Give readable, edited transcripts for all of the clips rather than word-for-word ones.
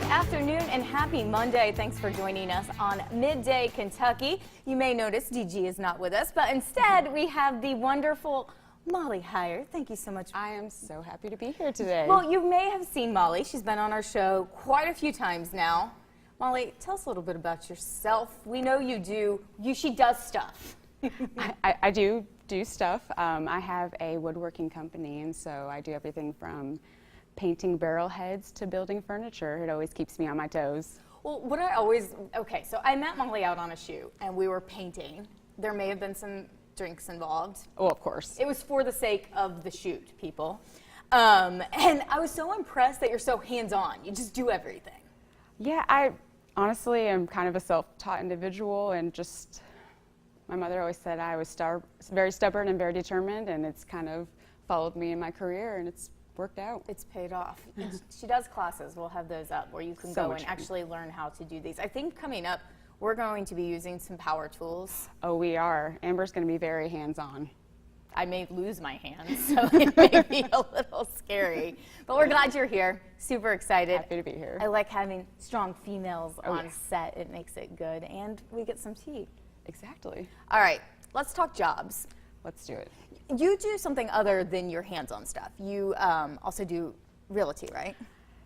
Good afternoon and happy Monday. Thanks for joining us on Midday Kentucky. You may notice DG is not with us, but instead we have the wonderful Molly Heyer. Thank you so much. I am so happy to be here today. Well, you may have seen Molly. She's been on our show quite a few times now. Molly, tell us a little bit about yourself. We know you do. She does stuff. I do stuff. I have a woodworking company, and so I do everything from painting barrel heads to building furniture. It always keeps me on my toes. Well, okay, so I met Molly out on a shoot, and we were painting. There may have been some drinks involved. Oh, of course. It was for the sake of the shoot, people. And I was so impressed that you're so hands-on. You just do everything. Yeah, I honestly am kind of a self-taught individual, and just my mother always said I was very stubborn and very determined, and it's kind of followed me in my career, and it's worked out. It's paid off. She does classes. We'll have those up where you can go and actually learn how to do these. I think coming up, we're going to be using some power tools. Oh, we are. Amber's going to be very hands-on. I may lose my hands, so it may be a little scary. But we're glad you're here. Super excited. Happy to be here. I like having strong females on set. It makes it good, and we get some tea. Exactly. All right, let's talk jobs. Let's do it. You do something other than your hands-on stuff. You also do realty, right?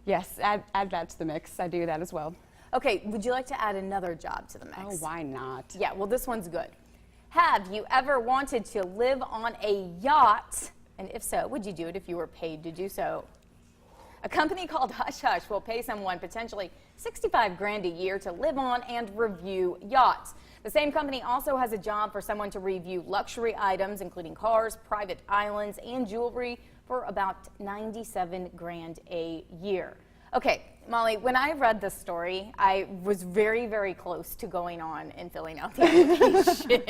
Yes, add that to the mix. I do that as well. Okay, would you like to add another job to the mix? Oh, why not? Yeah, well, this one's good. Have you ever wanted to live on a yacht? And if so, would you do it if you were paid to do so? A company called Hush Hush will pay someone potentially $65,000 a year to live on and review yachts. The same company also has a job for someone to review luxury items, including cars, private islands, and jewelry for about $97,000 a year. Okay, Molly, when I read this story, I was very, very close to going on and filling out the application.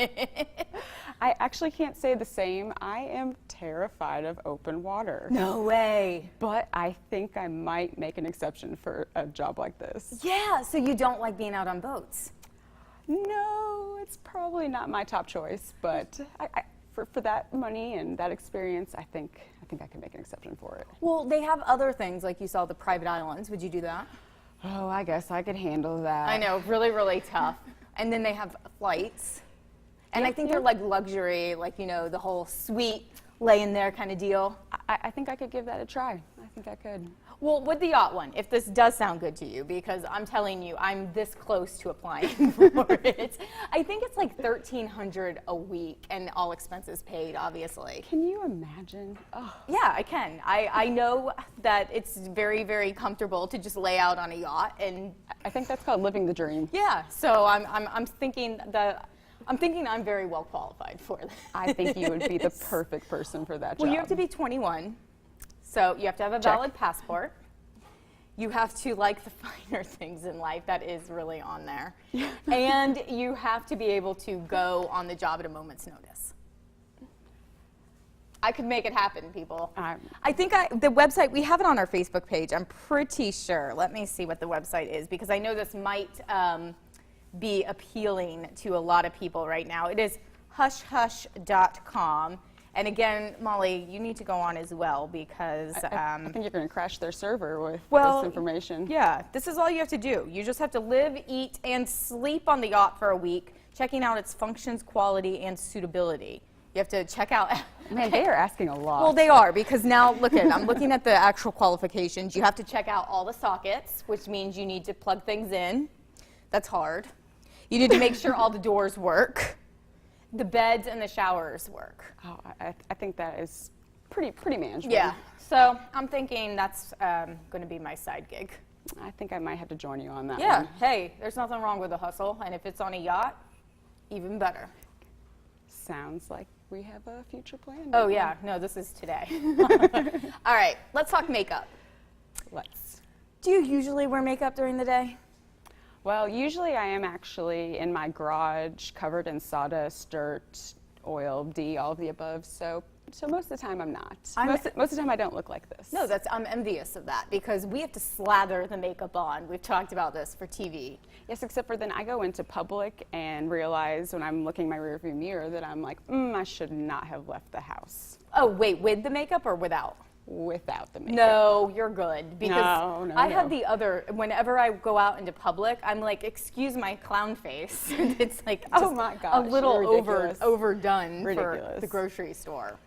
I actually can't say the same. I am terrified of open water. No way. But I think I might make an exception for a job like this. Yeah, so you don't like being out on boats? No, it's probably not my top choice, but for that money and that experience, I think I can make an exception for it. Well, they have other things, like you saw the private islands. Would you do that? Oh, I guess I could handle that. I know, really, really tough. And then they have flights. And I think they're like luxury, like, you know, the whole suite lay in there kind of deal. I think I could give that a try. I think I could. Well, with the yacht one, if this does sound good to you, because I'm telling you, I'm this close to applying for it. I think it's like $1,300 a week, and all expenses paid, obviously. Can you imagine? Oh. Yeah, I can. I know that it's very, very comfortable to just lay out on a yacht, and I think that's called living the dream. Yeah. So I'm thinking I'm very well qualified for that. I think you would be the perfect person for that job. Well, you have to be 21. So you have to have a valid passport. You have to like the finer things in life. That is really on there. And you have to be able to go on the job at a moment's notice. I could make it happen, people. I think the website, we have it on our Facebook page, I'm pretty sure. Let me see what the website is, because I know this might be appealing to a lot of people right now. It is hushhush.com. And again, Molly, you need to go on as well, because I think you're going to crash their server with this information. Yeah, this is all you have to do. You just have to live, eat, and sleep on the yacht for a week, checking out its functions, quality, and suitability. You have to check out. Man, they are asking a lot. Well, they are, because now I'm looking at the actual qualifications. You have to check out all the sockets, which means you need to plug things in. That's hard. You need to make sure all the doors work. The beds and the showers work. Oh, I think that is pretty manageable. Yeah, so I'm thinking that's going to be my side gig. I think I might have to join you on that one. Yeah, hey, there's nothing wrong with a hustle, and if it's on a yacht, even better. Sounds like we have a future plan. Oh yeah, no, this is today. All right, let's talk makeup. Let's. Do you usually wear makeup during the day? Well, usually I am actually in my garage covered in sawdust, dirt, oil, all of the above. So most of the time I'm not. Most of the time I don't look like this. No, I'm envious of that, because we have to slather the makeup on. We've talked about this for TV. Yes, except for then I go into public and realize when I'm looking in my rearview mirror that I'm like, I should not have left the house. Oh, wait, with the makeup or without? without the makeup. No, you're good. Because No, I have the other, whenever I go out into public, I'm like, excuse my clown face. It's like just Oh my a gosh, little ridiculous. overdone for Ridiculous. the grocery store.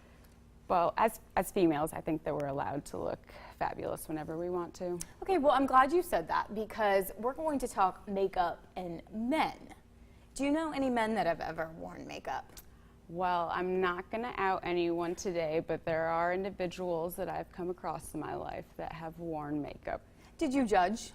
Well, as females, I think that we're allowed to look fabulous whenever we want to. Okay, well, I'm glad you said that because we're going to talk makeup and men. Do you know any men that have ever worn makeup? Well, I'm not going to out anyone today, but there are individuals that I've come across in my life that have worn makeup. Did you judge?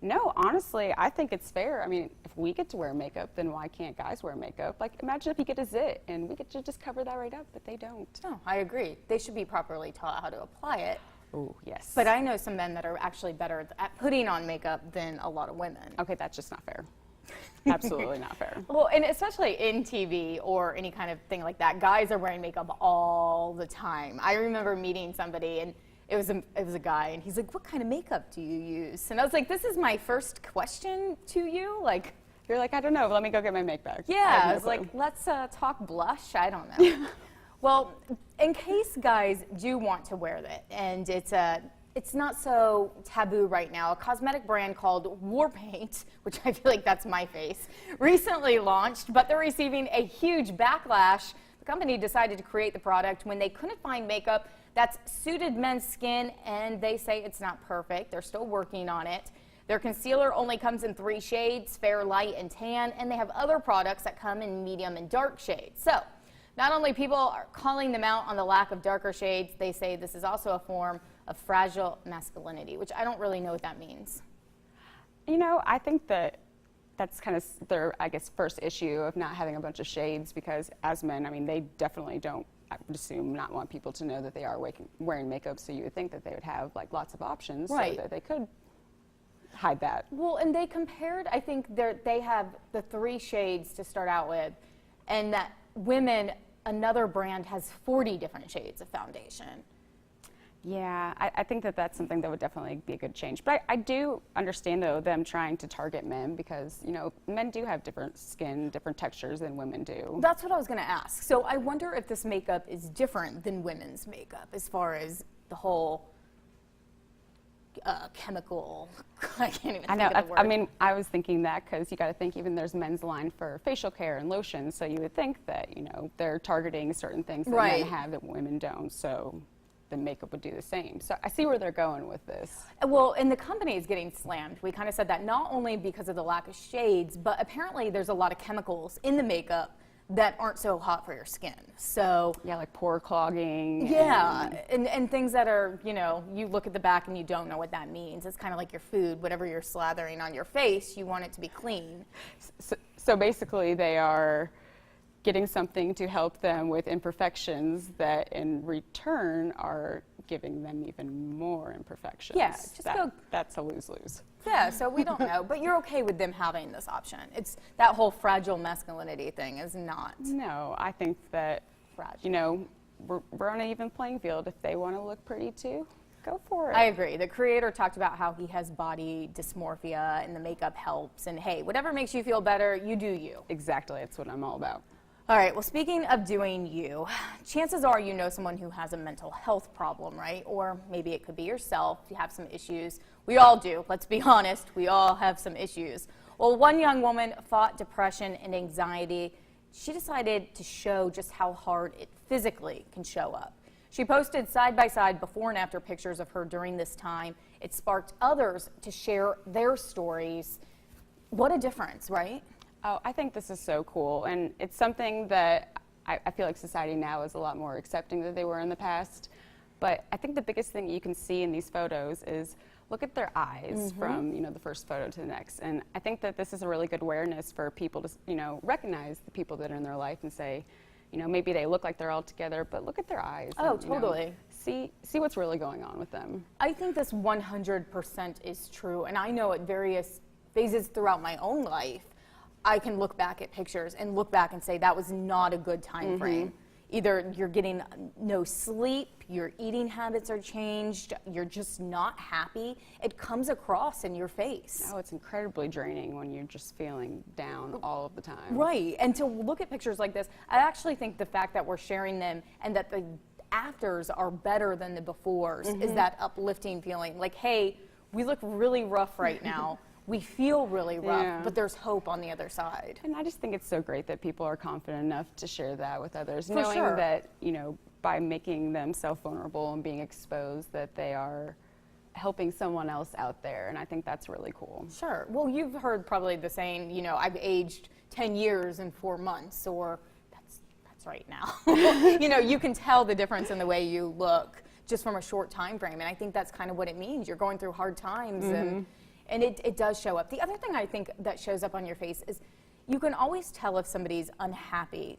No, honestly, I think it's fair. I mean, if we get to wear makeup, then why can't guys wear makeup? Like, imagine if you get a zit and we get to just cover that right up, but they don't. No, I agree. They should be properly taught how to apply it. Oh, yes. But I know some men that are actually better at putting on makeup than a lot of women. Okay, that's just not fair. Absolutely not fair. Well, and especially in TV or any kind of thing like that, guys are wearing makeup all the time. I remember meeting somebody and it was a guy and he's like, "What kind of makeup do you use?" And I was like, "This is my first question to you." Like, you're like, "I don't know, let me go get my make bag." Yeah, I was like, "Let's talk blush." I don't know. Well, in case guys do want to wear it, and it's not so taboo right now. A cosmetic brand called Warpaint, which I feel like that's my face, recently launched, but they're receiving a huge backlash. The company decided to create the product when they couldn't find makeup that's suited men's skin, and they say it's not perfect. They're still working on it. Their concealer only comes in 3 shades, fair, light, and tan, and they have other products that come in medium and dark shades. So, not only people are calling them out on the lack of darker shades, they say this is also a form of fragile masculinity, which I don't really know what that means. You know, I think that that's kind of their, I guess, first issue of not having a bunch of shades, because as men, I mean, they definitely don't, I would assume, not want people to know that they are wearing makeup, so you would think that they would have like lots of options Right. so that they could hide that. Well, and they compared, I think they have the 3 shades to start out with, and that women, another brand has 40 different shades of foundation. Yeah, I think that that's something that would definitely be a good change. But I do understand, though, them trying to target men because, you know, men do have different skin, different textures than women do. That's what I was going to ask. So I wonder if this makeup is different than women's makeup as far as the whole chemical. I can't even think of the word. I mean, I was thinking that because you got to think even there's men's line for facial care and lotion. So you would think that, you know, they're targeting certain things that Right. men have that women don't. So the makeup would do the same. So I see where they're going with this. Well, and the company is getting slammed. We kind of said that not only because of the lack of shades, but apparently there's a lot of chemicals in the makeup that aren't so hot for your skin. So Yeah, like pore clogging. yeah, and things that are, you know, you look at the back and you don't know what that means. It's kind of like your food. Whatever you're slathering on your face, you want it to be clean. So basically they are getting something to help them with imperfections that in return are giving them even more imperfections. Yeah, just go. That's a lose-lose. Yeah, so we don't know, but you're okay with them having this option. It's that whole fragile masculinity thing is not No, I think that, fragile. you know, we're on an even playing field. If they want to look pretty too, go for it. I agree. The creator talked about how he has body dysmorphia and the makeup helps. And hey, whatever makes you feel better, you do you. Exactly, that's what I'm all about. All right, well, speaking of doing you, chances are you know someone who has a mental health problem, right? Or maybe it could be yourself. You have some issues. We all do. Let's be honest. We all have some issues. Well, one young woman fought depression and anxiety. She decided to show just how hard it physically can show up. She posted side-by-side before and after pictures of her during this time. It sparked others to share their stories. What a difference, right? Oh, I think this is so cool, and it's something that I feel like society now is a lot more accepting than they were in the past. But I think the biggest thing you can see in these photos is look at their eyes from, you know, the first photo to the next. And I think that this is a really good awareness for people to, you know, recognize the people that are in their life and say, you know, maybe they look like they're all together, but look at their eyes. Oh, and, you know, totally. see what's really going on with them. I think this 100% is true, and I know at various phases throughout my own life, I can look back at pictures and look back and say that was not a good time frame. Either you're getting no sleep, your eating habits are changed, you're just not happy. It comes across in your face. Oh, it's incredibly draining when you're just feeling down all of the time. Right, and to look at pictures like this, I actually think the fact that we're sharing them and that the afters are better than the befores, is that uplifting feeling. Like, hey, we look really rough right now. We feel really rough, but there's hope on the other side. And I just think it's so great that people are confident enough to share that with others, For knowing sure. that, you know, by making themselves vulnerable and being exposed, that they are helping someone else out there. And I think that's really cool. Sure. Well, you've heard probably the saying, you know, I've aged 10 years in 4 months, or that's right now. You know, you can tell the difference in the way you look just from a short time frame. And I think that's kind of what it means. You're going through hard times, and it does show up. The other thing I think that shows up on your face is you can always tell if somebody's unhappy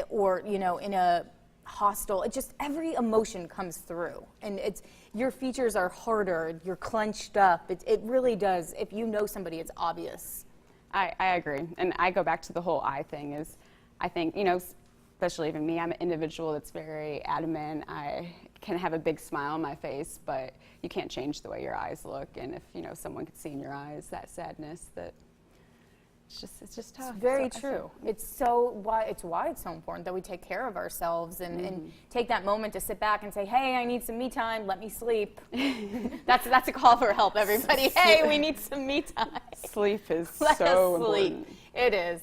or, you know, in a hostile. It just, every emotion comes through, and it's, your features are harder, you're clenched up. It really does. If you know somebody, it's obvious. I agree. And I go back to the whole eye thing is, I think, you know, especially even me, I'm an individual that's very adamant. I can have a big smile on my face, but you can't change the way your eyes look. And if, you know, someone could see in your eyes that sadness, that it's just tough. It's very true. It's why it's so important that we take care of ourselves and take that moment to sit back and say, hey, I need some me time, let me sleep. That's a call for help, everybody. Hey, we need some me time. Sleep is Let so us sleep. important. It is.